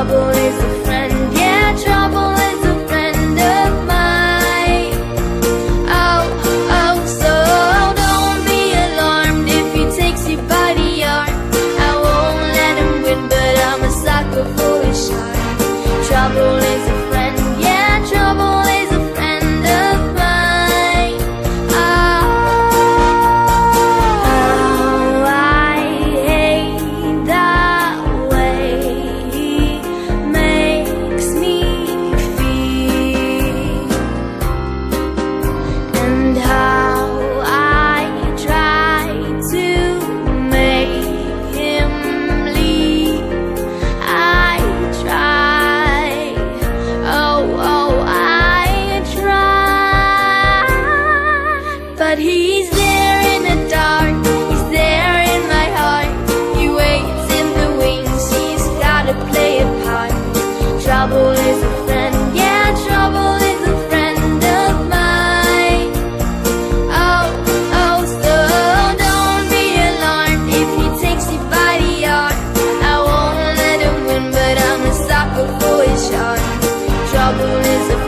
Trouble is a friend, yeah, trouble is a friend of mine. Oh, oh, so don't be alarmed if he takes you by the arm. I won't let him win, but I'm a sucker for his charm. Trouble is a friend, yeah, trouble is a friend of mine. Oh, I hate the way he makes me feel, and how I try to make him leave. I try, oh, oh, I try, but he's there in the dark, he's there in my heart. He waits in the wings, he's gotta play a part. Trouble is a friend, yeah, trouble is a friend of mine. Oh, oh, so don't be alarmed if he takes you by the arm. I won't let him win, but I'm a sucker for his charm. Trouble is a